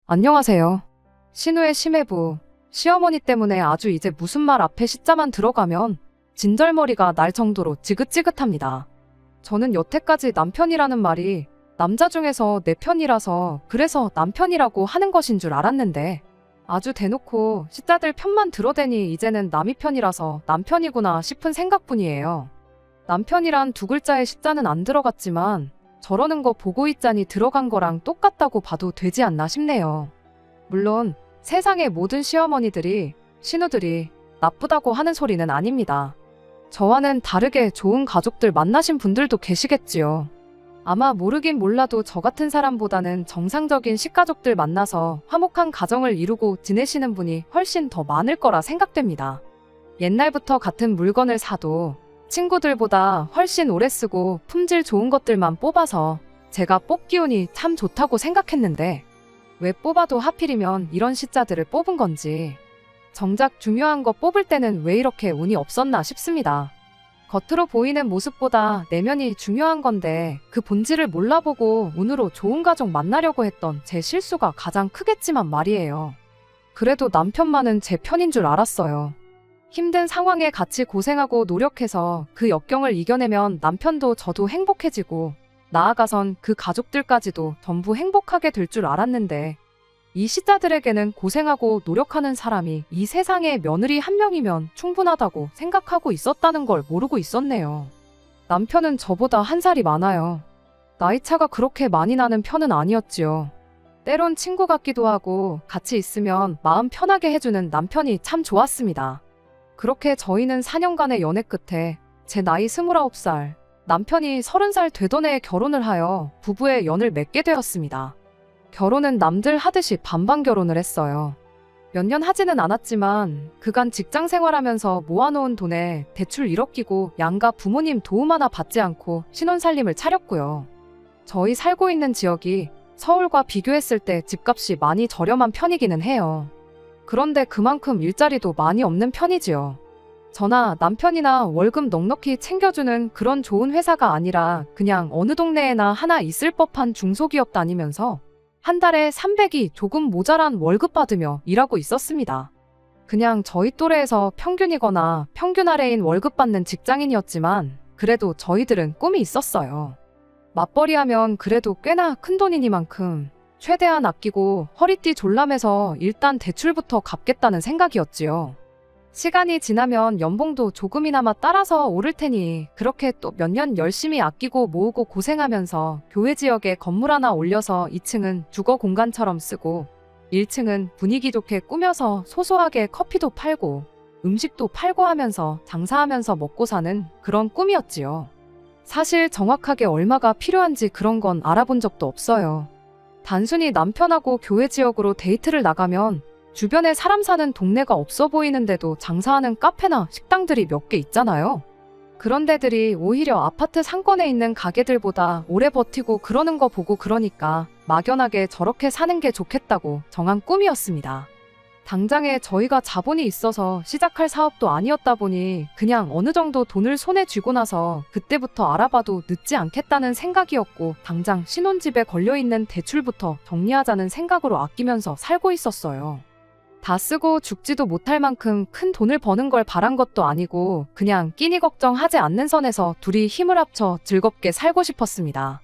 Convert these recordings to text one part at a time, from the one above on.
안녕하세요. 신우의 심해부, 시어머니 때문에 아주 이제 무슨 말 앞에 시자만 들어가면 진절머리가 날 정도로 지긋지긋합니다. 저는 여태까지 남편이라는 말이 남자 중에서 내 편이라서 그래서 남편이라고 하는 것인 줄 알았는데 아주 대놓고 시자들 편만 들어대니 이제는 남이 편이라서 남편이구나 싶은 생각뿐이에요. 남편이란 두 글자의 시자는 안 들어갔지만 저러는 거 보고 있자니 들어간 거랑 똑같다고 봐도 되지 않나 싶네요. 물론 세상의 모든 시어머니들이, 신우들이 나쁘다고 하는 소리는 아닙니다. 저와는 다르게 좋은 가족들 만나신 분들도 계시겠지요. 아마 모르긴 몰라도 저 같은 사람보다는 정상적인 식가족들 만나서 화목한 가정을 이루고 지내시는 분이 훨씬 더 많을 거라 생각됩니다. 옛날부터 같은 물건을 사도 친구들보다 훨씬 오래 쓰고 품질 좋은 것들만 뽑아서 제가 뽑기 운이 참 좋다고 생각했는데 왜 뽑아도 하필이면 이런 시자들을 뽑은 건지 정작 중요한 거 뽑을 때는 왜 이렇게 운이 없었나 싶습니다. 겉으로 보이는 모습보다 내면이 중요한 건데 그 본질을 몰라보고 운으로 좋은 가족 만나려고 했던 제 실수가 가장 크겠지만 말이에요. 그래도 남편만은 제 편인 줄 알았어요. 힘든 상황에 같이 고생하고 노력해서 그 역경을 이겨내면 남편도 저도 행복해지고 나아가선 그 가족들까지도 전부 행복하게 될 줄 알았는데 이 시자들에게는 고생하고 노력하는 사람이 이 세상에 며느리 한 명이면 충분하다고 생각하고 있었다는 걸 모르고 있었네요. 남편은 저보다 한 살이 많아요. 나이차가 그렇게 많이 나는 편은 아니었지요. 때론 친구 같기도 하고 같이 있으면 마음 편하게 해주는 남편이 참 좋았습니다. 그렇게 저희는 4년간의 연애 끝에 제 나이 29살, 남편이 30살 되던 해에 결혼을 하여 부부의 연을 맺게 되었습니다. 결혼은 남들 하듯이 반반 결혼을 했어요. 몇 년 하지는 않았지만 그간 직장 생활하면서 모아놓은 돈에 대출 1억 끼고 양가 부모님 도움 하나 받지 않고 신혼살림을 차렸고요. 저희 살고 있는 지역이 서울과 비교했을 때 집값이 많이 저렴한 편이기는 해요. 그런데 그만큼 일자리도 많이 없는 편이지요. 저나 남편이나 월급 넉넉히 챙겨주는 그런 좋은 회사가 아니라 그냥 어느 동네에나 하나 있을 법한 중소기업 다니면서 한 달에 300이 조금 모자란 월급 받으며 일하고 있었습니다. 그냥 저희 또래에서 평균이거나 평균 아래인 월급 받는 직장인이었지만 그래도 저희들은 꿈이 있었어요. 맞벌이하면 그래도 꽤나 큰 돈이니만큼 최대한 아끼고 허리띠 졸라매서 일단 대출부터 갚겠다는 생각이었지요. 시간이 지나면 연봉도 조금이나마 따라서 오를 테니 그렇게 또 몇 년 열심히 아끼고 모으고 고생하면서 교외 지역에 건물 하나 올려서 2층은 주거 공간처럼 쓰고 1층은 분위기 좋게 꾸며서 소소하게 커피도 팔고 음식도 팔고 하면서 장사하면서 먹고 사는 그런 꿈이었지요. 사실 정확하게 얼마가 필요한지 그런 건 알아본 적도 없어요. 단순히 남편하고 교외 지역으로 데이트를 나가면 주변에 사람 사는 동네가 없어 보이는데도 장사하는 카페나 식당들이 몇 개 있잖아요. 그런 데들이 오히려 아파트 상권에 있는 가게들보다 오래 버티고 그러는 거 보고 그러니까 막연하게 저렇게 사는 게 좋겠다고 정한 꿈이었습니다. 당장에 저희가 자본이 있어서 시작할 사업도 아니었다 보니 그냥 어느 정도 돈을 손에 쥐고 나서 그때부터 알아봐도 늦지 않겠다는 생각이었고 당장 신혼집에 걸려있는 대출부터 정리하자는 생각으로 아끼면서 살고 있었어요. 다 쓰고 죽지도 못할 만큼 큰 돈을 버는 걸 바란 것도 아니고 그냥 끼니 걱정하지 않는 선에서 둘이 힘을 합쳐 즐겁게 살고 싶었습니다.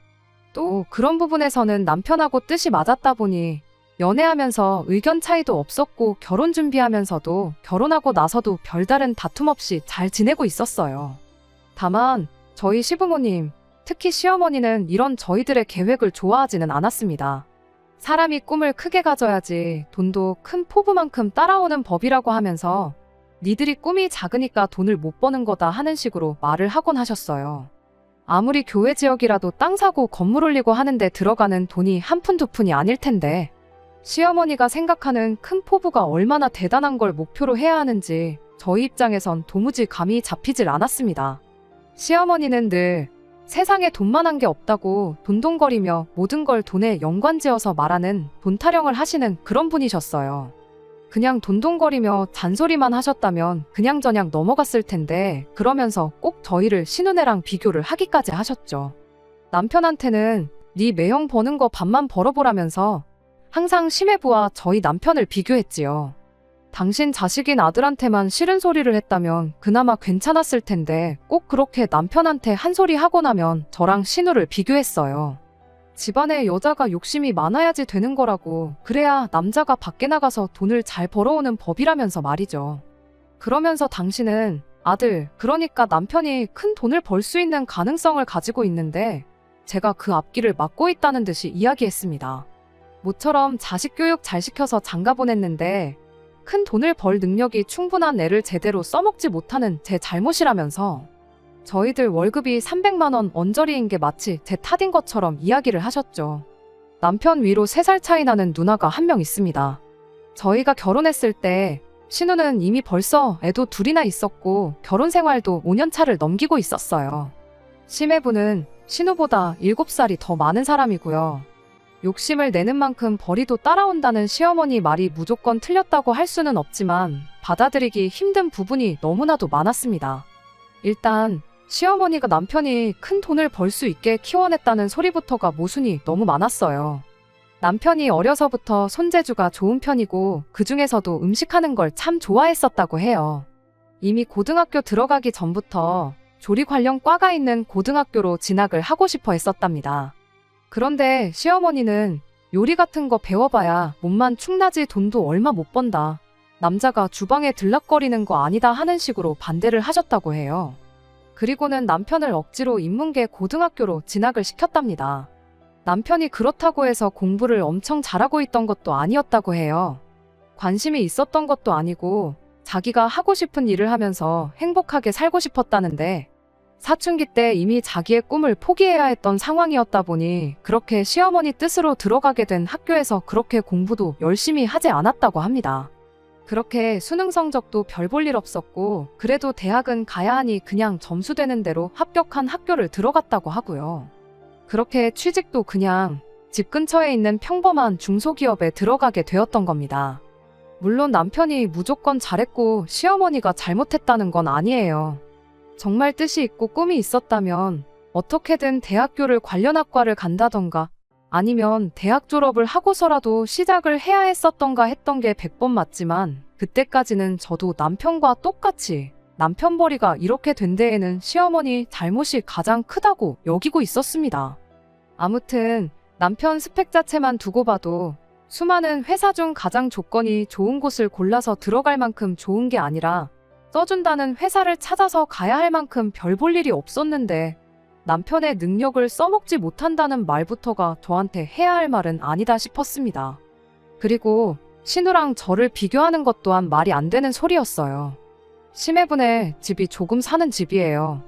또 그런 부분에서는 남편하고 뜻이 맞았다 보니 연애하면서 의견 차이도 없었고 결혼 준비하면서도 결혼하고 나서도 별다른 다툼 없이 잘 지내고 있었어요. 다만 저희 시부모님, 특히 시어머니는 이런 저희들의 계획을 좋아하지는 않았습니다. 사람이 꿈을 크게 가져야지 돈도 큰 포부만큼 따라오는 법이라고 하면서 니들이 꿈이 작으니까 돈을 못 버는 거다 하는 식으로 말을 하곤 하셨어요. 아무리 교외 지역이라도 땅 사고 건물 올리고 하는데 들어가는 돈이 한 푼 두 푼이 아닐 텐데 시어머니가 생각하는 큰 포부가 얼마나 대단한 걸 목표로 해야 하는지 저희 입장에선 도무지 감이 잡히질 않았습니다. 시어머니는 늘 세상에 돈만한 게 없다고 돈돈거리며 모든 걸 돈에 연관지어서 말하는 돈 타령을 하시는 그런 분이셨어요. 그냥 돈돈거리며 잔소리만 하셨다면 그냥저냥 넘어갔을 텐데 그러면서 꼭 저희를 신우네랑 비교를 하기까지 하셨죠. 남편한테는 네 매형 버는 거 반만 벌어보라면서 항상 심해부와 저희 남편을 비교했지요. 당신 자식인 아들한테만 싫은 소리를 했다면 그나마 괜찮았을 텐데 꼭 그렇게 남편한테 한 소리 하고 나면 저랑 신우를 비교했어요. 집안에 여자가 욕심이 많아야지 되는 거라고, 그래야 남자가 밖에 나가서 돈을 잘 벌어오는 법이라면서 말이죠. 그러면서 당신은 아들, 그러니까 남편이 큰 돈을 벌 수 있는 가능성을 가지고 있는데 제가 그 앞길을 막고 있다는 듯이 이야기했습니다. 모처럼 자식 교육 잘 시켜서 장가 보냈는데 큰 돈을 벌 능력이 충분한 애를 제대로 써먹지 못하는 제 잘못이라면서 저희들 월급이 300만 원 언저리인 게 마치 제 탓인 것처럼 이야기를 하셨죠. 남편 위로 3살 차이 나는 누나가 한 명 있습니다. 저희가 결혼했을 때 신우는 이미 벌써 애도 2이나 있었고 결혼 생활도 5년 차를 넘기고 있었어요. 심해부는 신우보다 7살이 더 많은 사람이고요. 욕심을 내는 만큼 벌이도 따라온다는 시어머니 말이 무조건 틀렸다고 할 수는 없지만 받아들이기 힘든 부분이 너무나도 많았습니다. 일단 시어머니가 남편이 큰 돈을 벌 수 있게 키워냈다는 소리부터가 모순이 너무 많았어요. 남편이 어려서부터 손재주가 좋은 편이고 그중에서도 음식하는 걸 참 좋아했었다고 해요. 이미 고등학교 들어가기 전부터 조리 관련 과가 있는 고등학교로 진학을 하고 싶어 했었답니다. 그런데 시어머니는 요리 같은 거 배워봐야 몸만 축나지 돈도 얼마 못 번다. 남자가 주방에 들락거리는 거 아니다 하는 식으로 반대를 하셨다고 해요. 그리고는 남편을 억지로 인문계 고등학교로 진학을 시켰답니다. 남편이 그렇다고 해서 공부를 엄청 잘하고 있던 것도 아니었다고 해요. 관심이 있었던 것도 아니고 자기가 하고 싶은 일을 하면서 행복하게 살고 싶었다는데 사춘기 때 이미 자기의 꿈을 포기해야 했던 상황이었다 보니 그렇게 시어머니 뜻으로 들어가게 된 학교에서 그렇게 공부도 열심히 하지 않았다고 합니다. 그렇게 수능 성적도 별 볼 일 없었고 그래도 대학은 가야 하니 그냥 점수 되는 대로 합격한 학교를 들어갔다고 하고요. 그렇게 취직도 그냥 집 근처에 있는 평범한 중소기업에 들어가게 되었던 겁니다. 물론 남편이 무조건 잘했고 시어머니가 잘못했다는 건 아니에요. 정말 뜻이 있고 꿈이 있었다면 어떻게든 대학교를 관련 학과를 간다던가 아니면 대학 졸업을 하고서라도 시작을 해야 했었던가 했던 게 100번 맞지만 그때까지는 저도 남편과 똑같이 남편 벌이가 이렇게 된 데에는 시어머니 잘못이 가장 크다고 여기고 있었습니다. 아무튼 남편 스펙 자체만 두고 봐도 수많은 회사 중 가장 조건이 좋은 곳을 골라서 들어갈 만큼 좋은 게 아니라 써준다는 회사를 찾아서 가야 할 만큼 별 볼 일이 없었는데 남편의 능력을 써먹지 못한다는 말부터가 저한테 해야 할 말은 아니다 싶었습니다. 그리고 신우랑 저를 비교하는 것 또한 말이 안 되는 소리였어요. 심해분의 집이 조금 사는 집이에요.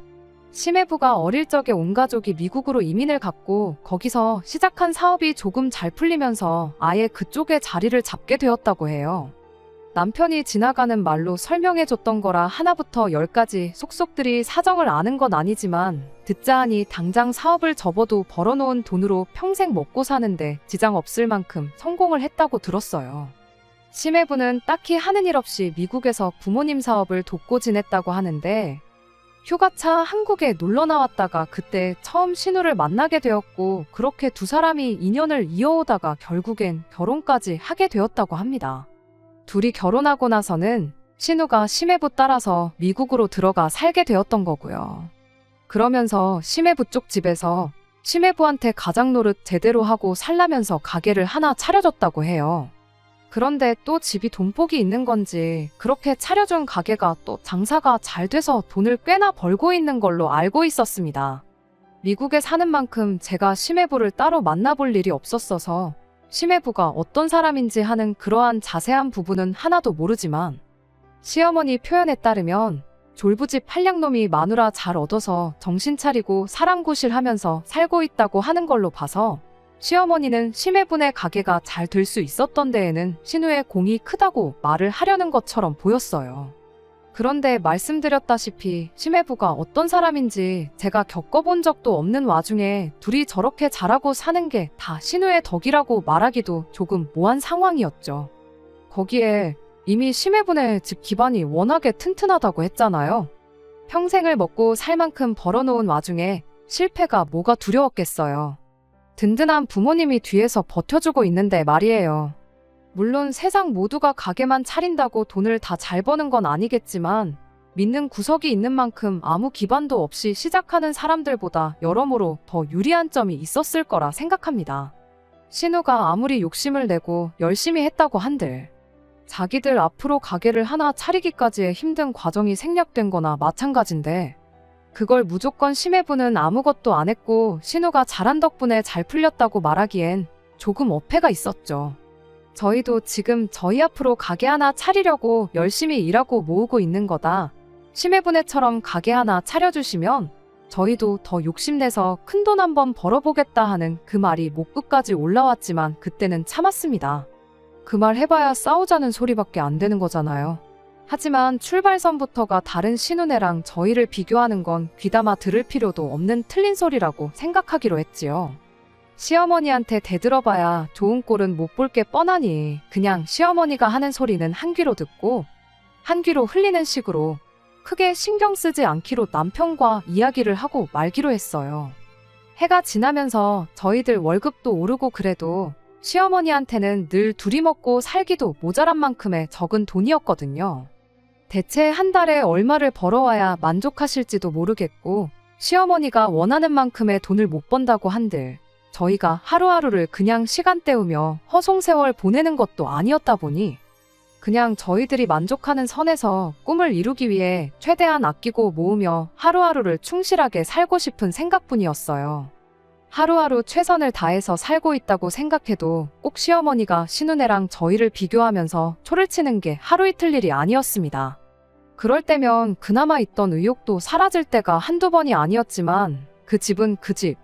심해부가 어릴 적에 온 가족이 미국으로 이민을 갔고 거기서 시작한 사업이 조금 잘 풀리면서 아예 그쪽에 자리를 잡게 되었다고 해요. 남편이 지나가는 말로 설명해줬던 거라 하나부터 10까지 속속들이 사정을 아는 건 아니지만 듣자 하니 당장 사업을 접어도 벌어놓은 돈으로 평생 먹고 사는데 지장 없을 만큼 성공을 했다고 들었어요. 심해부는 딱히 하는 일 없이 미국에서 부모님 사업을 돕고 지냈다고 하는데 휴가차 한국에 놀러 나왔다가 그때 처음 신우를 만나게 되었고 그렇게 두 사람이 인연을 이어오다가 결국엔 결혼까지 하게 되었다고 합니다. 둘이 결혼하고 나서는 신우가 심해부 따라서 미국으로 들어가 살게 되었던 거고요. 그러면서 심해부 쪽 집에서 심해부한테 가장 노릇 제대로 하고 살라면서 가게를 하나 차려줬다고 해요. 그런데 또 집이 돈복이 있는 건지 그렇게 차려준 가게가 또 장사가 잘 돼서 돈을 꽤나 벌고 있는 걸로 알고 있었습니다. 미국에 사는 만큼 제가 심해부를 따로 만나볼 일이 없었어서 심해부가 어떤 사람인지 하는 그러한 자세한 부분은 하나도 모르지만 시어머니 표현에 따르면 졸부집 한량놈이 마누라 잘 얻어서 정신 차리고 사랑구실하면서 살고 있다고 하는 걸로 봐서 시어머니는 심해분의 가게가 잘 될 수 있었던 데에는 신우의 공이 크다고 말을 하려는 것처럼 보였어요. 그런데 말씀드렸다시피 심해부가 어떤 사람인지 제가 겪어본 적도 없는 와중에 둘이 저렇게 잘하고 사는 게 다 신우의 덕이라고 말하기도 조금 모한 상황이었죠. 거기에 이미 심해분의 집 기반이 워낙에 튼튼하다고 했잖아요. 평생을 먹고 살 만큼 벌어놓은 와중에 실패가 뭐가 두려웠겠어요. 든든한 부모님이 뒤에서 버텨주고 있는데 말이에요. 물론 세상 모두가 가게만 차린다고 돈을 다 잘 버는 건 아니겠지만 믿는 구석이 있는 만큼 아무 기반도 없이 시작하는 사람들보다 여러모로 더 유리한 점이 있었을 거라 생각합니다. 신우가 아무리 욕심을 내고 열심히 했다고 한들 자기들 앞으로 가게를 하나 차리기까지의 힘든 과정이 생략된 거나 마찬가지인데 그걸 무조건 심해부는 아무것도 안 했고 신우가 잘한 덕분에 잘 풀렸다고 말하기엔 조금 어폐가 있었죠. 저희도 지금 저희 앞으로 가게 하나 차리려고 열심히 일하고 모으고 있는 거다. 심해분해처럼 가게 하나 차려주시면 저희도 더 욕심내서 큰돈 한번 벌어보겠다 하는 그 말이 목끝까지 올라왔지만 그때는 참았습니다. 그 말 해봐야 싸우자는 소리밖에 안 되는 거잖아요. 하지만 출발선부터가 다른 신우네랑 저희를 비교하는 건 귀담아 들을 필요도 없는 틀린 소리라고 생각하기로 했지요. 시어머니한테 대들어봐야 좋은 꼴은 못 볼 게 뻔하니 그냥 시어머니가 하는 소리는 한 귀로 듣고 한 귀로 흘리는 식으로 크게 신경 쓰지 않기로 남편과 이야기를 하고 말기로 했어요. 해가 지나면서 저희들 월급도 오르고 그래도 시어머니한테는 늘 둘이 먹고 살기도 모자란 만큼의 적은 돈이었거든요. 대체 한 달에 얼마를 벌어와야 만족하실지도 모르겠고 시어머니가 원하는 만큼의 돈을 못 번다고 한들 저희가 하루하루를 그냥 시간 때우며 허송세월 보내는 것도 아니었다 보니 그냥 저희들이 만족하는 선에서 꿈을 이루기 위해 최대한 아끼고 모으며 하루하루를 충실하게 살고 싶은 생각뿐이었어요. 하루하루 최선을 다해서 살고 있다고 생각해도 꼭 시어머니가 신우네랑 저희를 비교하면서 초를 치는 게 하루 이틀 일이 아니었습니다. 그럴 때면 그나마 있던 의욕도 사라질 때가 한두 번이 아니었지만 그 집은 그 집,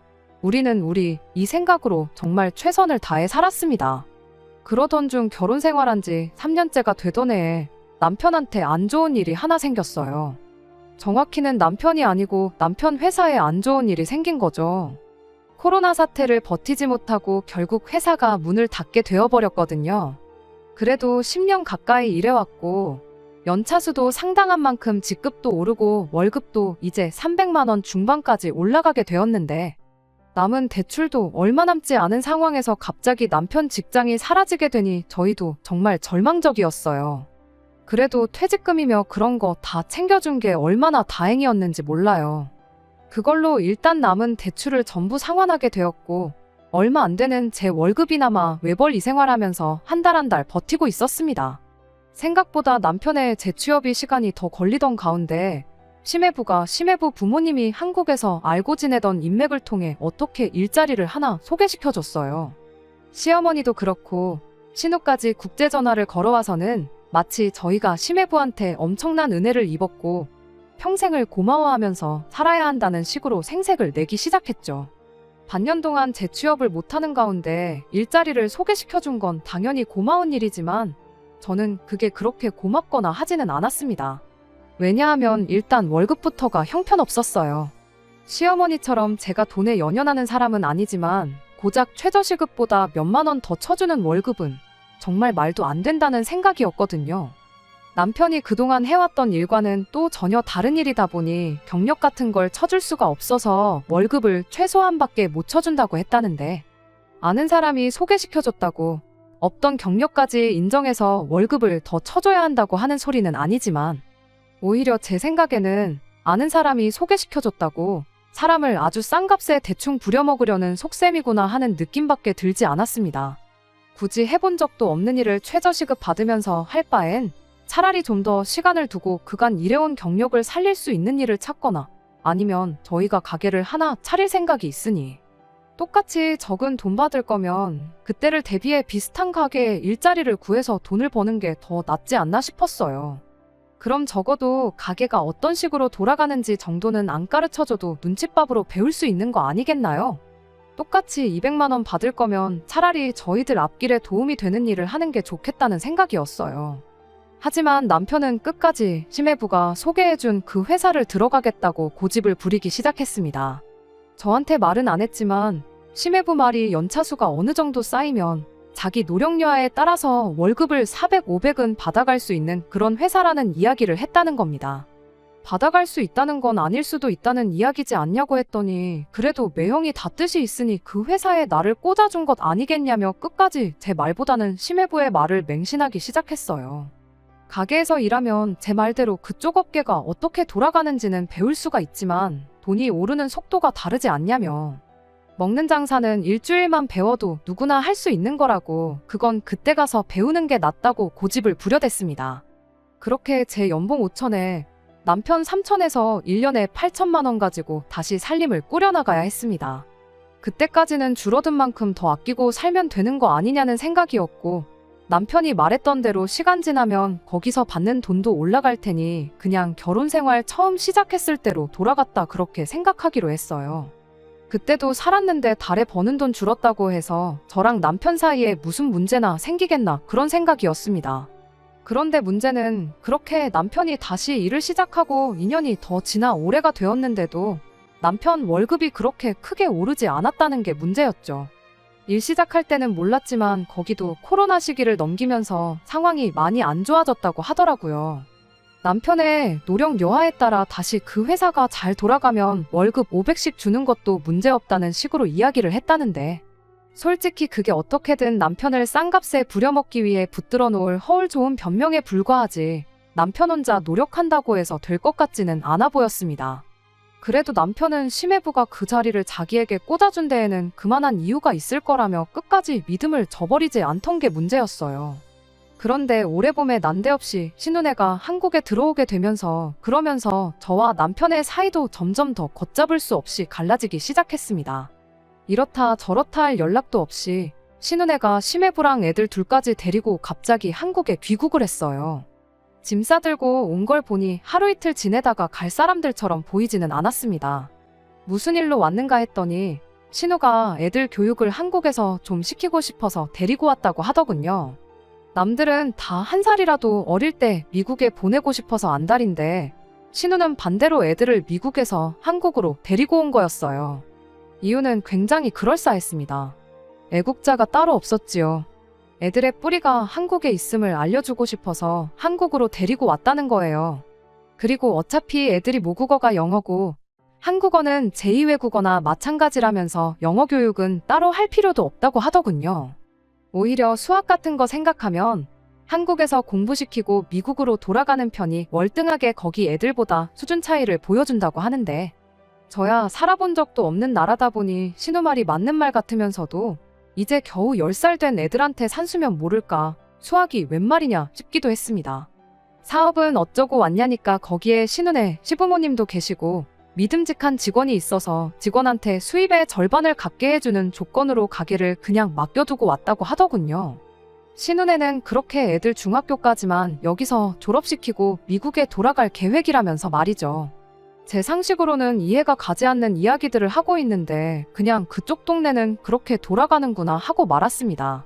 우리는 우리 이 생각으로 정말 최선을 다해 살았습니다. 그러던 중 결혼 생활한 지 3년째가 되던 해에 남편한테 안 좋은 일이 하나 생겼어요. 정확히는 남편이 아니고 남편 회사에 안 좋은 일이 생긴 거죠. 코로나 사태를 버티지 못하고 결국 회사가 문을 닫게 되어버렸거든요. 그래도 10년 가까이 일해왔고 연차수도 상당한 만큼 직급도 오르고 월급도 이제 300만 원 중반까지 올라가게 되었는데 남은 대출도 얼마 남지 않은 상황에서 갑자기 남편 직장이 사라지게 되니 저희도 정말 절망적이었어요. 그래도 퇴직금이며 그런 거 다 챙겨준 게 얼마나 다행이었는지 몰라요. 그걸로 일단 남은 대출을 전부 상환하게 되었고 얼마 안 되는 제 월급이나마 외벌 이생활하면서 한 달 한 달 버티고 있었습니다. 생각보다 남편의 재취업이 시간이 더 걸리던 가운데 심해부 부모님이 한국에서 알고 지내던 인맥을 통해 어떻게 일자리를 하나 소개시켜줬어요. 시어머니도 그렇고 신우까지 국제전화를 걸어와서는 마치 저희가 심해부한테 엄청난 은혜를 입었고 평생을 고마워하면서 살아야 한다는 식으로 생색을 내기 시작했죠. 반년 동안 재취업을 못하는 가운데 일자리를 소개시켜준 건 당연히 고마운 일이지만 저는 그게 그렇게 고맙거나 하지는 않았습니다. 왜냐하면 일단 월급부터가 형편없었어요. 시어머니처럼 제가 돈에 연연하는 사람은 아니지만 고작 최저시급보다 몇만 원 더 쳐주는 월급은 정말 말도 안 된다는 생각이었거든요. 남편이 그동안 해왔던 일과는 또 전혀 다른 일이다 보니 경력 같은 걸 쳐줄 수가 없어서 월급을 최소한밖에 못 쳐준다고 했다는데 아는 사람이 소개시켜줬다고 없던 경력까지 인정해서 월급을 더 쳐줘야 한다고 하는 소리는 아니지만 오히려 제 생각에는 아는 사람이 소개시켜줬다고 사람을 아주 싼 값에 대충 부려먹으려는 속셈이구나 하는 느낌밖에 들지 않았습니다. 굳이 해본 적도 없는 일을 최저시급 받으면서 할 바엔 차라리 좀 더 시간을 두고 그간 일해온 경력을 살릴 수 있는 일을 찾거나 아니면 저희가 가게를 하나 차릴 생각이 있으니 똑같이 적은 돈 받을 거면 그때를 대비해 비슷한 가게에 일자리를 구해서 돈을 버는 게 더 낫지 않나 싶었어요. 그럼 적어도 가게가 어떤 식으로 돌아가는지 정도는 안 가르쳐줘도 눈칫밥으로 배울 수 있는 거 아니겠나요? 똑같이 200만 원 받을 거면 차라리 저희들 앞길에 도움이 되는 일을 하는 게 좋겠다는 생각이었어요. 하지만 남편은 끝까지 심해부가 소개해준 그 회사를 들어가겠다고 고집을 부리기 시작했습니다. 저한테 말은 안 했지만 심해부 말이 연차수가 어느 정도 쌓이면 자기 노력여하에 따라서 월급을 400, 500은 받아갈 수 있는 그런 회사라는 이야기를 했다는 겁니다. 받아갈 수 있다는 건 아닐 수도 있다는 이야기지 않냐고 했더니 그래도 매형이 다 뜻이 있으니 그 회사에 나를 꽂아준 것 아니겠냐며 끝까지 제 말보다는 심해부의 말을 맹신하기 시작했어요. 가게에서 일하면 제 말대로 그쪽 업계가 어떻게 돌아가는지는 배울 수가 있지만 돈이 오르는 속도가 다르지 않냐며. 먹는 장사는 일주일만 배워도 누구나 할 수 있는 거라고, 그건 그때 가서 배우는 게 낫다고 고집을 부려댔습니다. 그렇게 제 연봉 5천에 남편 3천에서 1년에 8천만 원 가지고 다시 살림을 꾸려나가야 했습니다. 그때까지는 줄어든 만큼 더 아끼고 살면 되는 거 아니냐는 생각이었고, 남편이 말했던 대로 시간 지나면 거기서 받는 돈도 올라갈 테니 그냥 결혼 생활 처음 시작했을 때로 돌아갔다 그렇게 생각하기로 했어요. 그때도 살았는데 달에 버는 돈 줄었다고 해서 저랑 남편 사이에 무슨 문제나 생기겠나 그런 생각이었습니다. 그런데 문제는 그렇게 남편이 다시 일을 시작하고 2년이 더 지나 올해가 되었는데도 남편 월급이 그렇게 크게 오르지 않았다는 게 문제였죠. 일 시작할 때는 몰랐지만 거기도 코로나 시기를 넘기면서 상황이 많이 안 좋아졌다고 하더라고요. 남편의 노력 여하에 따라 다시 그 회사가 잘 돌아가면 월급 500씩 주는 것도 문제없다는 식으로 이야기를 했다는데, 솔직히 그게 어떻게든 남편을 싼값에 부려먹기 위해 붙들어 놓을 허울 좋은 변명에 불과하지 남편 혼자 노력한다고 해서 될 것 같지는 않아 보였습니다. 그래도 남편은 심해부가 그 자리를 자기에게 꽂아준 데에는 그만한 이유가 있을 거라며 끝까지 믿음을 저버리지 않던 게 문제였어요. 그런데 올해 봄에 난데없이 신혼애가 한국에 들어오게 되면서 그러면서 저와 남편의 사이도 점점 더 걷잡을 수 없이 갈라지기 시작했습니다. 이렇다 저렇다 할 연락도 없이 신혼애가 심해부랑 애들 둘까지 데리고 갑자기 한국에 귀국을 했어요. 짐 싸들고 온 걸 보니 하루 이틀 지내다가 갈 사람들처럼 보이지는 않았습니다. 무슨 일로 왔는가 했더니 신우가 애들 교육을 한국에서 좀 시키고 싶어서 데리고 왔다고 하더군요. 남들은 다 1살이라도 어릴 때 미국에 보내고 싶어서 안달인데 신우는 반대로 애들을 미국에서 한국으로 데리고 온 거였어요. 이유는 굉장히 그럴싸했습니다. 애국자가 따로 없었지요. 애들의 뿌리가 한국에 있음을 알려주고 싶어서 한국으로 데리고 왔다는 거예요. 그리고 어차피 애들이 모국어가 영어고 한국어는 제2외국어나 마찬가지라면서 영어 교육은 따로 할 필요도 없다고 하더군요. 오히려 수학 같은 거 생각하면 한국에서 공부시키고 미국으로 돌아가는 편이 월등하게 거기 애들보다 수준 차이를 보여준다고 하는데, 저야 살아본 적도 없는 나라다 보니 신우 말이 맞는 말 같으면서도 이제 겨우 10살 된 애들한테 산수면 모를까 수학이 웬 말이냐 싶기도 했습니다. 사업은 어쩌고 왔냐니까 거기에 신우네 시부모님도 계시고 믿음직한 직원이 있어서 직원한테 수입의 절반을 갖게 해주는 조건으로 가게를 그냥 맡겨두고 왔다고 하더군요. 신우네는 그렇게 애들 중학교까지만 여기서 졸업시키고 미국에 돌아갈 계획이라면서 말이죠. 제 상식으로는 이해가 가지 않는 이야기들을 하고 있는데 그냥 그쪽 동네는 그렇게 돌아가는구나 하고 말았습니다.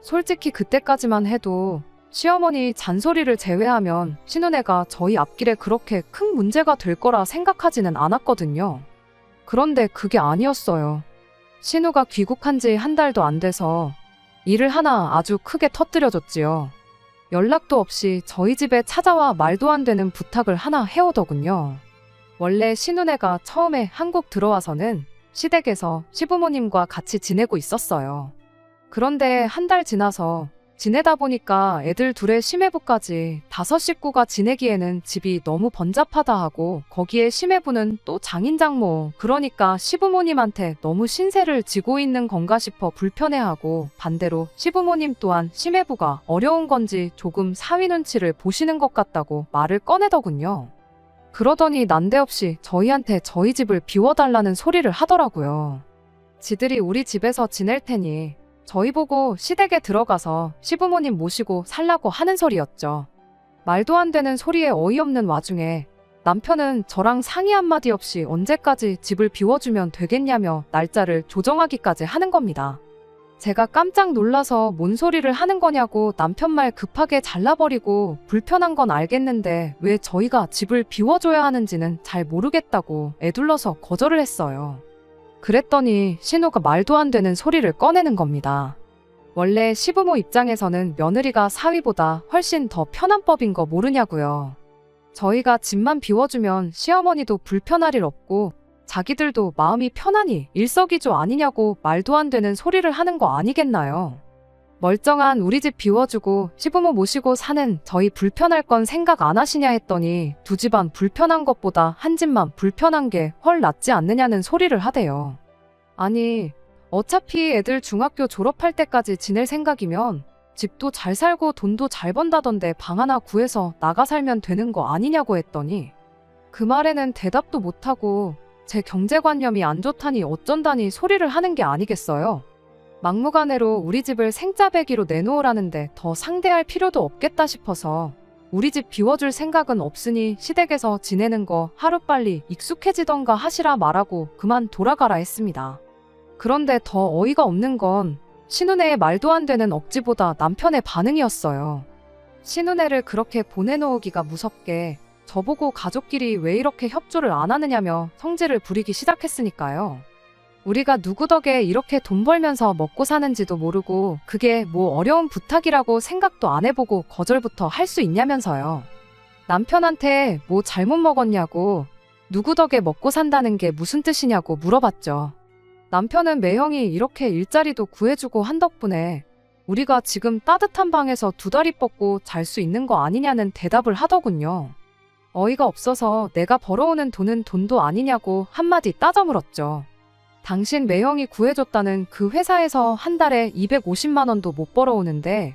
솔직히 그때까지만 해도 시어머니 잔소리를 제외하면 신우네가 저희 앞길에 그렇게 큰 문제가 될 거라 생각하지는 않았거든요. 그런데 그게 아니었어요. 신우가 귀국한 지 1달도 안 돼서 일을 하나 아주 크게 터뜨려줬지요. 연락도 없이 저희 집에 찾아와 말도 안 되는 부탁을 하나 해오더군요. 원래 신우네가 처음에 한국 들어와서는 시댁에서 시부모님과 같이 지내고 있었어요. 그런데 1달 지나서 지내다 보니까 애들 둘의 심해부까지 5 식구가 지내기에는 집이 너무 번잡하다 하고 거기에 심해부는 또 장인장모, 그러니까 시부모님한테 너무 신세를 지고 있는 건가 싶어 불편해하고, 반대로 시부모님 또한 심해부가 어려운 건지 조금 사위 눈치를 보시는 것 같다고 말을 꺼내더군요. 그러더니 난데없이 저희한테 저희 집을 비워달라는 소리를 하더라고요. 지들이 우리 집에서 지낼 테니 저희 보고 시댁에 들어가서 시부모님 모시고 살라고 하는 소리였죠. 말도 안 되는 소리에 어이없는 와중에 남편은 저랑 상의 한마디 없이 언제까지 집을 비워주면 되겠냐며 날짜를 조정하기까지 하는 겁니다. 제가 깜짝 놀라서 뭔 소리를 하는 거냐고 남편 말 급하게 잘라버리고, 불편한 건 알겠는데 왜 저희가 집을 비워줘야 하는지는 잘 모르겠다고 애둘러서 거절을 했어요. 그랬더니 신우가 말도 안 되는 소리를 꺼내는 겁니다. 원래 시부모 입장에서는 며느리가 사위보다 훨씬 더 편한 법인 거 모르냐고요. 저희가 집만 비워주면 시어머니도 불편할 일 없고 자기들도 마음이 편하니 일석이조 아니냐고 말도 안 되는 소리를 하는 거 아니겠나요? 멀쩡한 우리 집 비워주고 시부모 모시고 사는 저희 불편할 건 생각 안 하시냐 했더니 두 집안 불편한 것보다 한 집만 불편한 게 훨 낫지 않느냐는 소리를 하대요. 아니, 어차피 애들 중학교 졸업할 때까지 지낼 생각이면 집도 잘 살고 돈도 잘 번다던데 방 하나 구해서 나가 살면 되는 거 아니냐고 했더니 그 말에는 대답도 못하고 제 경제관념이 안 좋다니 어쩐다니 소리를 하는 게 아니겠어요? 막무가내로 우리 집을 생짜배기로 내놓으라는데 더 상대할 필요도 없겠다 싶어서 우리 집 비워줄 생각은 없으니 시댁에서 지내는 거 하루빨리 익숙해지던가 하시라 말하고 그만 돌아가라 했습니다. 그런데 더 어이가 없는 건 신혼애의 말도 안 되는 억지보다 남편의 반응이었어요. 신혼애를 그렇게 보내놓기가 무섭게 저보고 가족끼리 왜 이렇게 협조를 안 하느냐며 성질을 부리기 시작했으니까요. 우리가 누구 덕에 이렇게 돈 벌면서 먹고 사는지도 모르고 그게 뭐 어려운 부탁이라고 생각도 안 해보고 거절부터 할 수 있냐면서요. 남편한테 뭐 잘못 먹었냐고 누구 덕에 먹고 산다는 게 무슨 뜻이냐고 물어봤죠. 남편은 매형이 이렇게 일자리도 구해주고 한 덕분에 우리가 지금 따뜻한 방에서 두 다리 뻗고 잘 수 있는 거 아니냐는 대답을 하더군요. 어이가 없어서 내가 벌어오는 돈은 돈도 아니냐고 한마디 따져 물었죠. 당신 매형이 구해줬다는 그 회사에서 한 달에 250만 원도 못 벌어오는데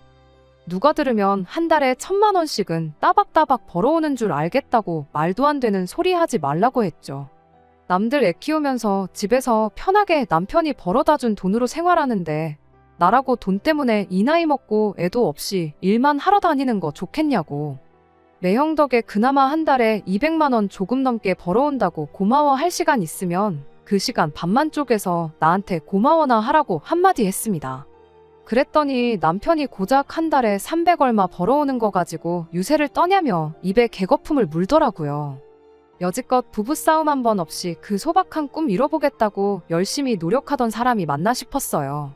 누가 들으면 한 달에 1,000만 원씩은 따박따박 벌어오는 줄 알겠다고 말도 안 되는 소리 하지 말라고 했죠. 남들 애 키우면서 집에서 편하게 남편이 벌어다 준 돈으로 생활하는데 나라고 돈 때문에 이 나이 먹고 애도 없이 일만 하러 다니는 거 좋겠냐고. 매형 덕에 그나마 한 달에 200만 원 조금 넘게 벌어온다고 고마워할 시간 있으면 그 시간 반만 쪼개서 나한테 고마워나 하라고 한마디 했습니다. 그랬더니 남편이 고작 한 달에 300 얼마 벌어오는 거 가지고 유세를 떠냐며 입에 개거품을 물더라고요. 여지껏 부부싸움 한 번 없이 그 소박한 꿈 이뤄보겠다고 열심히 노력하던 사람이 맞나 싶었어요.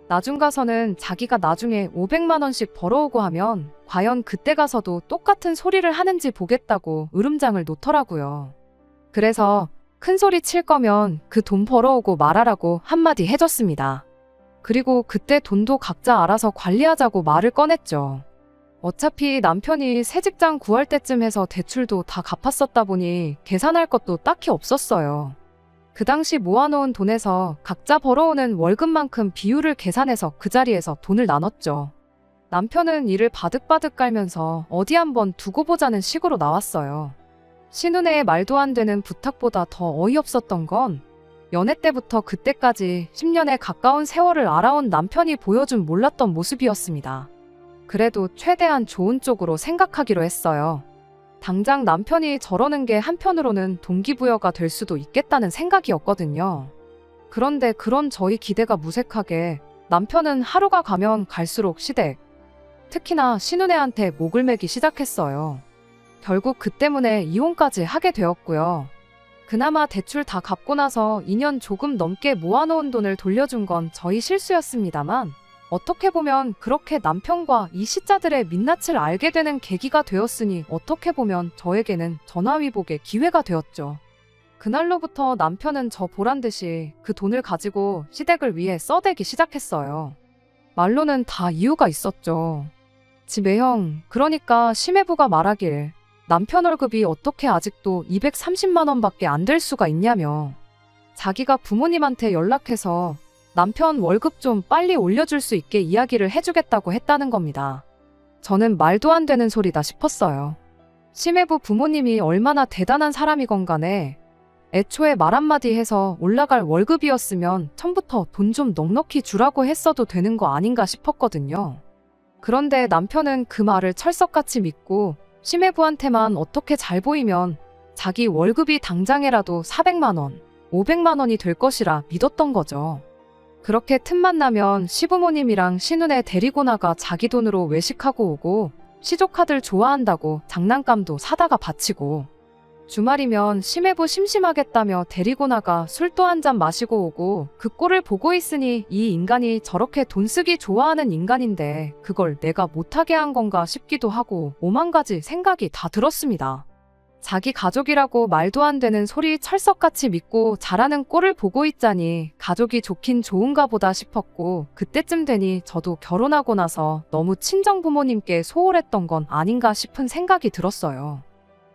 나중 가서는 자기가 나중에 500만 원씩 벌어오고 하면 과연 그때 가서도 똑같은 소리를 하는지 보겠다고 으름장을 놓더라고요. 그래서 큰 소리 칠 거면 그 돈 벌어오고 말하라고 한마디 해줬습니다. 그리고 그때 돈도 각자 알아서 관리하자고 말을 꺼냈죠. 어차피 남편이 새 직장 구할 때쯤 해서 대출도 다 갚았었다 보니 계산할 것도 딱히 없었어요. 그 당시 모아놓은 돈에서 각자 벌어오는 월급만큼 비율을 계산해서 그 자리에서 돈을 나눴죠. 남편은 이를 바득바득 깔면서 어디 한번 두고 보자는 식으로 나왔어요. 신혼애의 말도 안 되는 부탁보다 더 어이없었던 건 연애 때부터 그때까지 10년에 가까운 세월을 알아온 남편이 보여준 몰랐던 모습이었습니다. 그래도 최대한 좋은 쪽으로 생각하기로 했어요. 당장 남편이 저러는 게 한편으로는 동기부여가 될 수도 있겠다는 생각이었거든요. 그런데 그런 저희 기대가 무색하게 남편은 하루가 가면 갈수록 시댁, 특히나 신혼애한테 목을 매기 시작했어요. 결국 그 때문에 이혼까지 하게 되었고요. 그나마 대출 다 갚고 나서 2년 조금 넘게 모아놓은 돈을 돌려준 건 저희 실수였습니다만 어떻게 보면 그렇게 남편과 이 시자들의 민낯을 알게 되는 계기가 되었으니 어떻게 보면 저에게는 전화위복의 기회가 되었죠. 그날로부터 남편은 저 보란듯이 그 돈을 가지고 시댁을 위해 써대기 시작했어요. 말로는 다 이유가 있었죠. 지 매형, 그러니까 심해부가 말하길 남편 월급이 어떻게 아직도 230만 원밖에 안 될 수가 있냐며 자기가 부모님한테 연락해서 남편 월급 좀 빨리 올려줄 수 있게 이야기를 해주겠다고 했다는 겁니다. 저는 말도 안 되는 소리다 싶었어요. 심해부 부모님이 얼마나 대단한 사람이건 간에 애초에 말 한마디 해서 올라갈 월급이었으면 처음부터 돈 좀 넉넉히 주라고 했어도 되는 거 아닌가 싶었거든요. 그런데 남편은 그 말을 철석같이 믿고 심해부한테만 어떻게 잘 보이면 자기 월급이 당장에라도 400만 원, 500만 원이 될 것이라 믿었던 거죠. 그렇게 틈만 나면 시부모님이랑 신혼애 데리고 나가 자기 돈으로 외식하고 오고 시조카들 좋아한다고 장난감도 사다가 바치고 주말이면 심해부 심심하겠다며 데리고 나가 술도 한 잔 마시고 오고 그 꼴을 보고 있으니 이 인간이 저렇게 돈 쓰기 좋아하는 인간인데 그걸 내가 못하게 한 건가 싶기도 하고 오만 가지 생각이 다 들었습니다. 자기 가족이라고 말도 안 되는 소리 철석같이 믿고 자라는 꼴을 보고 있자니 가족이 좋긴 좋은가 보다 싶었고, 그때쯤 되니 저도 결혼하고 나서 너무 친정 부모님께 소홀했던 건 아닌가 싶은 생각이 들었어요.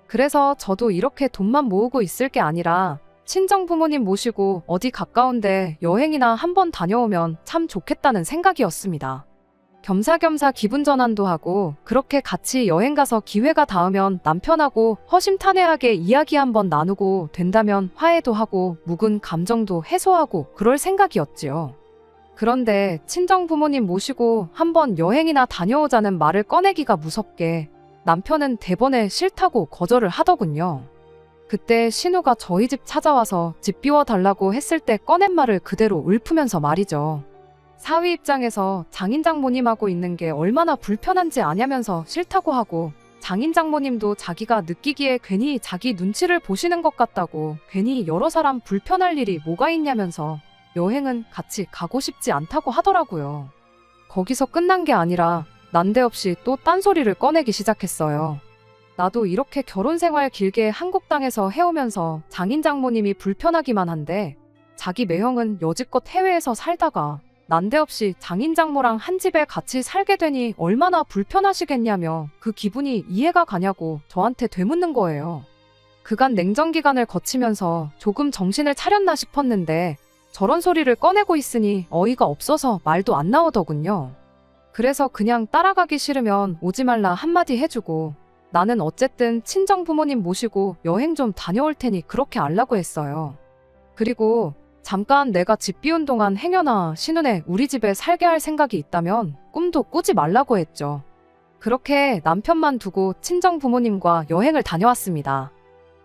그래서 저도 이렇게 돈만 모으고 있을 게 아니라 친정 부모님 모시고 어디 가까운데 여행이나 한번 다녀오면 참 좋겠다는 생각이었습니다. 겸사겸사 기분 전환도 하고, 그렇게 같이 여행 가서 기회가 닿으면 남편하고 허심탄회하게 이야기 한번 나누고, 된다면 화해도 하고 묵은 감정도 해소하고 그럴 생각이었지요. 그런데 친정 부모님 모시고 한번 여행이나 다녀오자는 말을 꺼내기가 무섭게 남편은 대번에 싫다고 거절을 하더군요. 그때 신우가 저희 집 찾아와서 집 비워달라고 했을 때 꺼낸 말을 그대로 읊으면서 말이죠. 사위 입장에서 장인 장모님하고 있는 게 얼마나 불편한지 아냐면서 싫다고 하고, 장인 장모님도 자기가 느끼기에 괜히 자기 눈치를 보시는 것 같다고, 괜히 여러 사람 불편할 일이 뭐가 있냐면서 여행은 같이 가고 싶지 않다고 하더라고요. 거기서 끝난 게 아니라 난데없이 또 딴소리를 꺼내기 시작했어요. 나도 이렇게 결혼 생활 길게 한국 땅에서 해오면서 장인 장모님이 불편하기만 한데, 자기 매형은 여지껏 해외에서 살다가 난데없이 장인 장모랑 한 집에 같이 살게 되니 얼마나 불편하시겠냐며 그 기분이 이해가 가냐고 저한테 되묻는 거예요. 그간 냉전 기간을 거치면서 조금 정신을 차렸나 싶었는데 저런 소리를 꺼내고 있으니 어이가 없어서 말도 안 나오더군요. 그래서 그냥 따라가기 싫으면 오지 말라 한마디 해주고, 나는 어쨌든 친정 부모님 모시고 여행 좀 다녀올 테니 그렇게 알라고 했어요. 그리고 잠깐 내가 집 비운 동안 행여나 신우네 우리 집에 살게 할 생각이 있다면 꿈도 꾸지 말라고 했죠. 그렇게 남편만 두고 친정 부모님과 여행을 다녀왔습니다.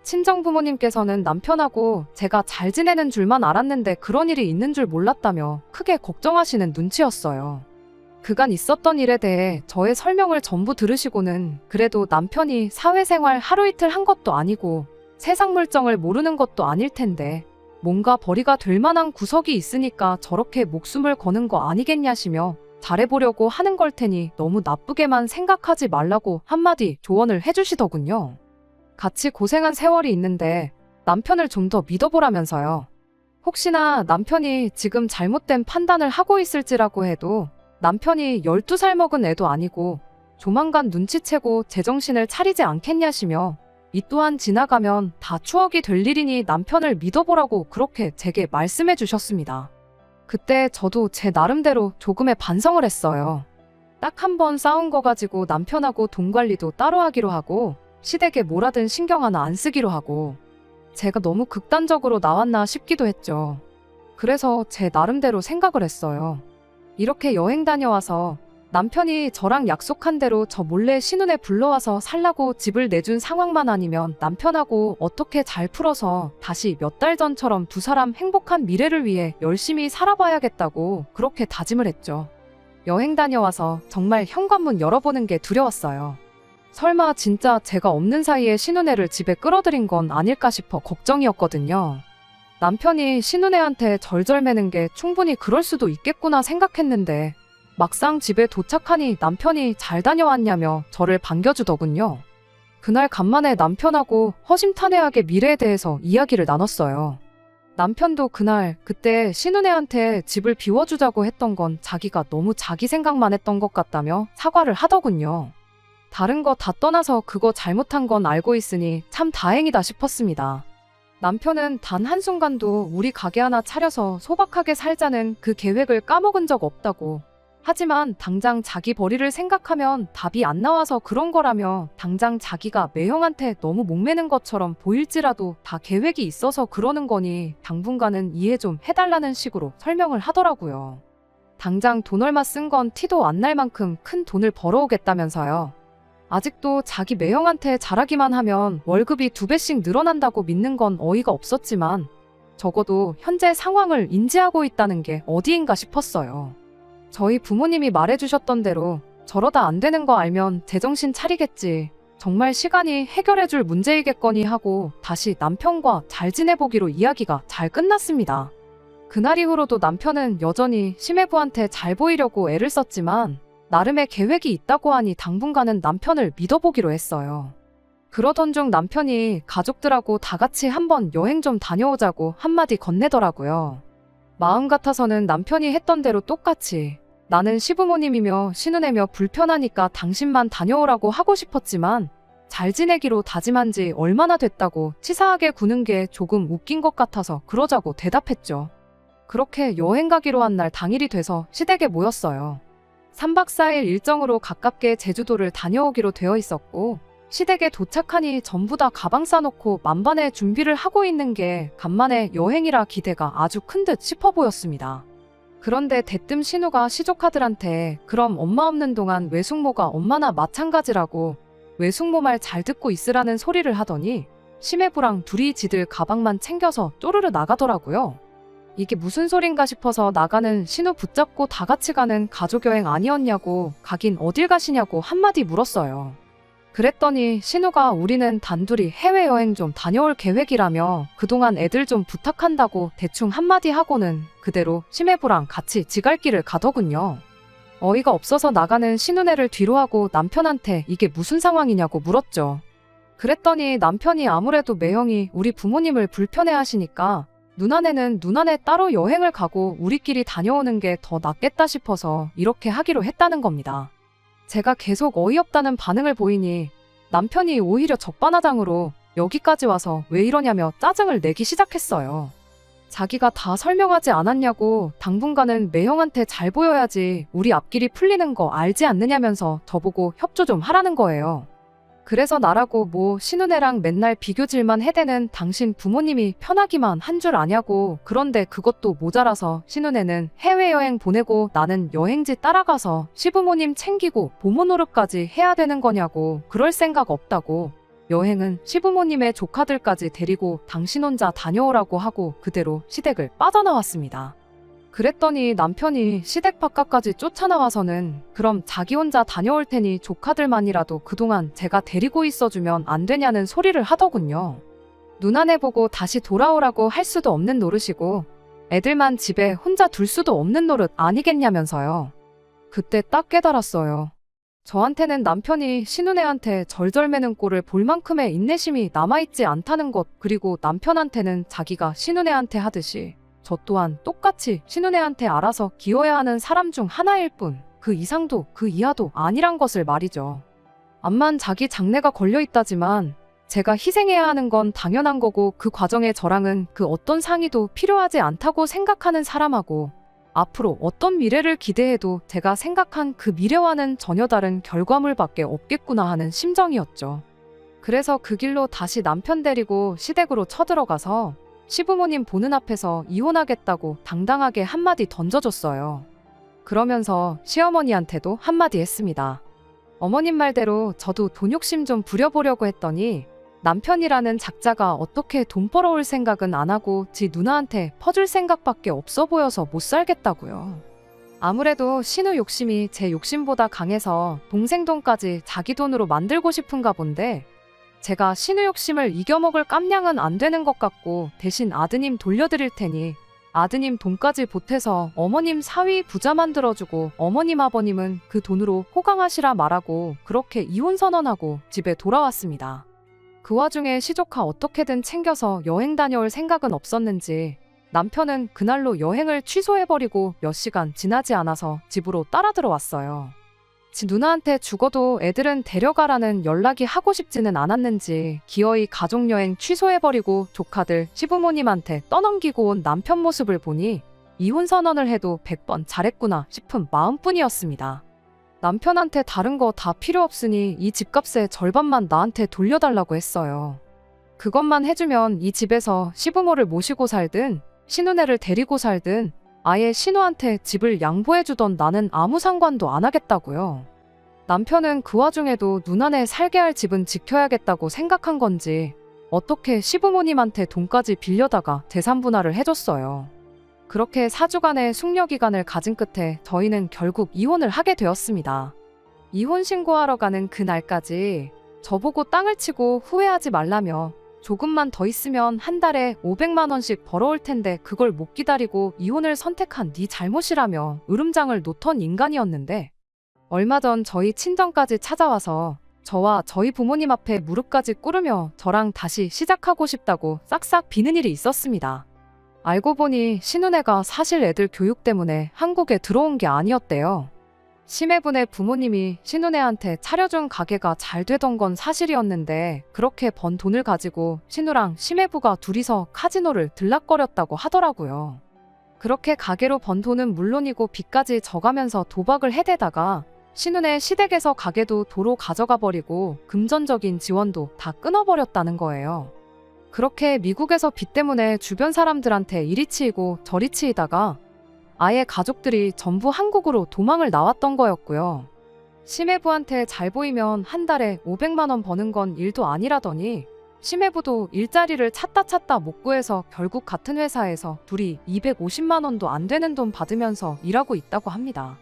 친정 부모님께서는 남편하고 제가 잘 지내는 줄만 알았는데 그런 일이 있는 줄 몰랐다며 크게 걱정하시는 눈치였어요. 그간 있었던 일에 대해 저의 설명을 전부 들으시고는 그래도 남편이 사회생활 하루 이틀 한 것도 아니고 세상 물정을 모르는 것도 아닐 텐데 뭔가 벌이가 될 만한 구석이 있으니까 저렇게 목숨을 거는 거 아니겠냐시며 잘해보려고 하는 걸 테니 너무 나쁘게만 생각하지 말라고 한마디 조언을 해주시더군요. 같이 고생한 세월이 있는데 남편을 좀 더 믿어보라면서요. 혹시나 남편이 지금 잘못된 판단을 하고 있을지라고 해도 남편이 12살 먹은 애도 아니고 조만간 눈치채고 제정신을 차리지 않겠냐시며 이 또한 지나가면 다 추억이 될 일이니 남편을 믿어보라고 그렇게 제게 말씀해 주셨습니다. 그때 저도 제 나름대로 조금의 반성을 했어요. 딱 한 번 싸운 거 가지고 남편하고 돈 관리도 따로 하기로 하고 시댁에 뭐라든 신경 하나 안 쓰기로 하고, 제가 너무 극단적으로 나왔나 싶기도 했죠. 그래서 제 나름대로 생각을 했어요. 이렇게 여행 다녀와서 남편이 저랑 약속한 대로 저 몰래 신혼에 불러와서 살라고 집을 내준 상황만 아니면 남편하고 어떻게 잘 풀어서 다시 몇 달 전처럼 두 사람 행복한 미래를 위해 열심히 살아봐야겠다고 그렇게 다짐을 했죠. 여행 다녀와서 정말 현관문 열어보는 게 두려웠어요. 설마 진짜 제가 없는 사이에 신혼애를 집에 끌어들인 건 아닐까 싶어 걱정이었거든요. 남편이 신혼애한테 절절매는 게 충분히 그럴 수도 있겠구나 생각했는데 막상 집에 도착하니 남편이 잘 다녀왔냐며 저를 반겨주더군요. 그날 간만에 남편하고 허심탄회하게 미래에 대해서 이야기를 나눴어요. 남편도 그때 신혼애한테 집을 비워주자고 했던 건 자기가 너무 자기 생각만 했던 것 같다며 사과를 하더군요. 다른 거 다 떠나서 그거 잘못한 건 알고 있으니 참 다행이다 싶었습니다. 남편은 단 한순간도 우리 가게 하나 차려서 소박하게 살자는 그 계획을 까먹은 적 없다고, 하지만 당장 자기 벌이를 생각하면 답이 안 나와서 그런 거라며 당장 자기가 매형한테 너무 목매는 것처럼 보일지라도 다 계획이 있어서 그러는 거니 당분간은 이해 좀 해달라는 식으로 설명을 하더라고요. 당장 돈 얼마 쓴 건 티도 안 날 만큼 큰 돈을 벌어오겠다면서요. 아직도 자기 매형한테 잘하기만 하면 월급이 2배씩 늘어난다고 믿는 건 어이가 없었지만 적어도 현재 상황을 인지하고 있다는 게 어디인가 싶었어요. 저희 부모님이 말해주셨던 대로 저러다 안 되는 거 알면 제정신 차리겠지, 정말 시간이 해결해줄 문제이겠거니 하고 다시 남편과 잘 지내보기로 이야기가 잘 끝났습니다. 그날 이후로도 남편은 여전히 시매부한테 잘 보이려고 애를 썼지만 나름의 계획이 있다고 하니 당분간은 남편을 믿어보기로 했어요. 그러던 중 남편이 가족들하고 다 같이 한번 여행 좀 다녀오자고 한마디 건네더라고요. 마음 같아서는 남편이 했던 대로 똑같이 나는 시부모님이며 신우내며 불편하니까 당신만 다녀오라고 하고 싶었지만 잘 지내기로 다짐한 지 얼마나 됐다고 치사하게 구는 게 조금 웃긴 것 같아서 그러자고 대답했죠. 그렇게 여행 가기로 한 날 당일이 돼서 시댁에 모였어요. 3박 4일 일정으로 가깝게 제주도를 다녀오기로 되어 있었고 시댁에 도착하니 전부 다 가방 싸놓고 만반의 준비를 하고 있는 게 간만에 여행이라 기대가 아주 큰 듯 싶어 보였습니다. 그런데 대뜸 신우가 시조카들한테 그럼 엄마 없는 동안 외숙모가 엄마나 마찬가지라고 외숙모 말 잘 듣고 있으라는 소리를 하더니 시매부랑 둘이 지들 가방만 챙겨서 쪼르르 나가더라고요. 이게 무슨 소린가 싶어서 나가는 신우 붙잡고 다 같이 가는 가족여행 아니었냐고 가긴 어딜 가시냐고 한마디 물었어요. 그랬더니 신우가 우리는 단둘이 해외여행 좀 다녀올 계획이라며 그동안 애들 좀 부탁한다고 대충 한마디 하고는 그대로 시매부랑 같이 지갈길을 가더군요. 어이가 없어서 나가는 신우네를 뒤로 하고 남편한테 이게 무슨 상황이냐고 물었죠. 그랬더니 남편이 아무래도 매형이 우리 부모님을 불편해하시니까 누나네는 누나네 따로 여행을 가고 우리끼리 다녀오는 게 더 낫겠다 싶어서 이렇게 하기로 했다는 겁니다. 제가 계속 어이없다는 반응을 보이니 남편이 오히려 적반하장으로 여기까지 와서 왜 이러냐며 짜증을 내기 시작했어요. 자기가 다 설명하지 않았냐고 당분간은 매형한테 잘 보여야지 우리 앞길이 풀리는 거 알지 않느냐면서 저보고 협조 좀 하라는 거예요. 그래서 나라고 뭐 신우네랑 맨날 비교질만 해대는 당신 부모님이 편하기만 한 줄 아냐고 그런데 그것도 모자라서 신우네는 해외여행 보내고 나는 여행지 따라가서 시부모님 챙기고 보모 노릇까지 해야 되는 거냐고 그럴 생각 없다고 여행은 시부모님의 조카들까지 데리고 당신 혼자 다녀오라고 하고 그대로 시댁을 빠져나왔습니다. 그랬더니 남편이 시댁 바깥까지 쫓아나와서는 그럼 자기 혼자 다녀올 테니 조카들만이라도 그동안 제가 데리고 있어주면 안 되냐는 소리를 하더군요. 누나네 보고 다시 돌아오라고 할 수도 없는 노릇이고 애들만 집에 혼자 둘 수도 없는 노릇 아니겠냐면서요. 그때 딱 깨달았어요. 저한테는 남편이 신우네한테 절절매는 꼴을 볼 만큼의 인내심이 남아있지 않다는 것 그리고 남편한테는 자기가 신우네한테 하듯이 저 또한 똑같이 신우네한테 알아서 기어야 하는 사람 중 하나일 뿐 그 이상도 그 이하도 아니란 것을 말이죠. 암만 자기 장래가 걸려있다지만 제가 희생해야 하는 건 당연한 거고 그 과정에 저랑은 그 어떤 상의도 필요하지 않다고 생각하는 사람하고 앞으로 어떤 미래를 기대해도 제가 생각한 그 미래와는 전혀 다른 결과물밖에 없겠구나 하는 심정이었죠. 그래서 그 길로 다시 남편 데리고 시댁으로 쳐들어가서 시부모님 보는 앞에서 이혼하겠다고 당당하게 한마디 던져줬어요. 그러면서 시어머니한테도 한마디 했습니다. 어머님 말대로 저도 돈 욕심 좀 부려보려고 했더니 남편이라는 작자가 어떻게 돈 벌어올 생각은 안 하고 지 누나한테 퍼줄 생각밖에 없어 보여서 못 살겠다고요. 아무래도 신우 욕심이 제 욕심보다 강해서 동생 돈까지 자기 돈으로 만들고 싶은가 본데 제가 신우 욕심을 이겨먹을 깜냥은 안 되는 것 같고 대신 아드님 돌려드릴 테니 아드님 돈까지 보태서 어머님 사위 부자 만들어주고 어머님 아버님은 그 돈으로 호강하시라 말하고 그렇게 이혼 선언하고 집에 돌아왔습니다. 그 와중에 시조카 어떻게든 챙겨서 여행 다녀올 생각은 없었는지 남편은 그날로 여행을 취소해버리고 몇 시간 지나지 않아서 집으로 따라 들어왔어요. 지 누나한테 죽어도 애들은 데려가라는 연락이 하고 싶지는 않았는지 기어이 가족여행 취소해버리고 조카들 시부모님한테 떠넘기고 온 남편 모습을 보니 이혼 선언을 해도 100번 잘했구나 싶은 마음뿐이었습니다. 남편한테 다른 거 다 필요 없으니 이 집값의 절반만 나한테 돌려달라고 했어요. 그것만 해주면 이 집에서 시부모를 모시고 살든 신우네를 데리고 살든 아예 신우한테 집을 양보해주던 나는 아무 상관도 안 하겠다고요. 남편은 그 와중에도 누나네 살게 할 집은 지켜야겠다고 생각한 건지 어떻게 시부모님한테 돈까지 빌려다가 재산분할을 해줬어요. 그렇게 4주간의 숙려기간을 가진 끝에 저희는 결국 이혼을 하게 되었습니다. 이혼 신고하러 가는 그날까지 저보고 땅을 치고 후회하지 말라며 조금만 더 있으면 한 달에 500만 원씩 벌어올 텐데 그걸 못 기다리고 이혼을 선택한 네 잘못이라며 으름장을 놓던 인간이었는데 얼마 전 저희 친정까지 찾아와서 저와 저희 부모님 앞에 무릎까지 꿇으며 저랑 다시 시작하고 싶다고 싹싹 비는 일이 있었습니다. 알고 보니 신우네가 사실 애들 교육 때문에 한국에 들어온 게 아니었대요. 심해분의 부모님이 신우네한테 차려준 가게가 잘 되던 건 사실이었는데 그렇게 번 돈을 가지고 신우랑 심해부가 둘이서 카지노를 들락거렸다고 하더라고요. 그렇게 가게로 번 돈은 물론이고 빚까지 져가면서 도박을 해대다가 신우네 시댁에서 가게도 도로 가져가 버리고 금전적인 지원도 다 끊어버렸다는 거예요. 그렇게 미국에서 빚 때문에 주변 사람들한테 이리 치이고 저리 치이다가 아예 가족들이 전부 한국으로 도망을 나왔던 거였고요. 심해부한테 잘 보이면 한 달에 500만 원 버는 건 일도 아니라더니 심해부도 일자리를 찾다 못 구해서 결국 같은 회사에서 둘이 250만 원도 안 되는 돈 받으면서 일하고 있다고 합니다.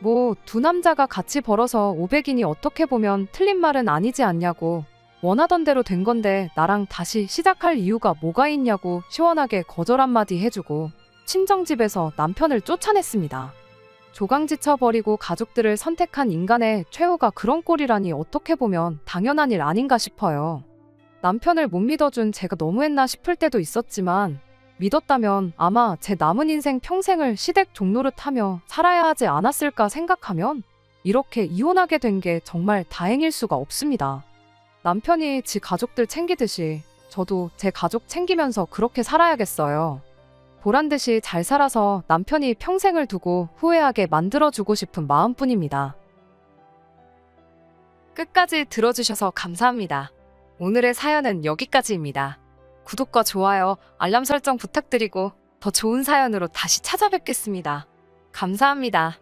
뭐 두 남자가 같이 벌어서 500이니 어떻게 보면 틀린 말은 아니지 않냐고, 원하던 대로 된 건데 나랑 다시 시작할 이유가 뭐가 있냐고 시원하게 거절 한마디 해주고 친정집에서 남편을 쫓아냈습니다. 조강지쳐버리고 가족들을 선택한 인간의 최후가 그런 꼴이라니 어떻게 보면 당연한 일 아닌가 싶어요. 남편을 못 믿어준 제가 너무했나 싶을 때도 있었지만 믿었다면 아마 제 남은 인생 평생을 시댁 종노릇하며 살아야 하지 않았을까 생각하면 이렇게 이혼하게 된 게 정말 다행일 수가 없습니다. 남편이 지 가족들 챙기듯이 저도 제 가족 챙기면서 그렇게 살아야겠어요. 보란듯이 잘 살아서 남편이 평생을 두고 후회하게 만들어주고 싶은 마음뿐입니다. 끝까지 들어주셔서 감사합니다. 오늘의 사연은 여기까지입니다. 구독과 좋아요, 알람 설정 부탁드리고 더 좋은 사연으로 다시 찾아뵙겠습니다. 감사합니다.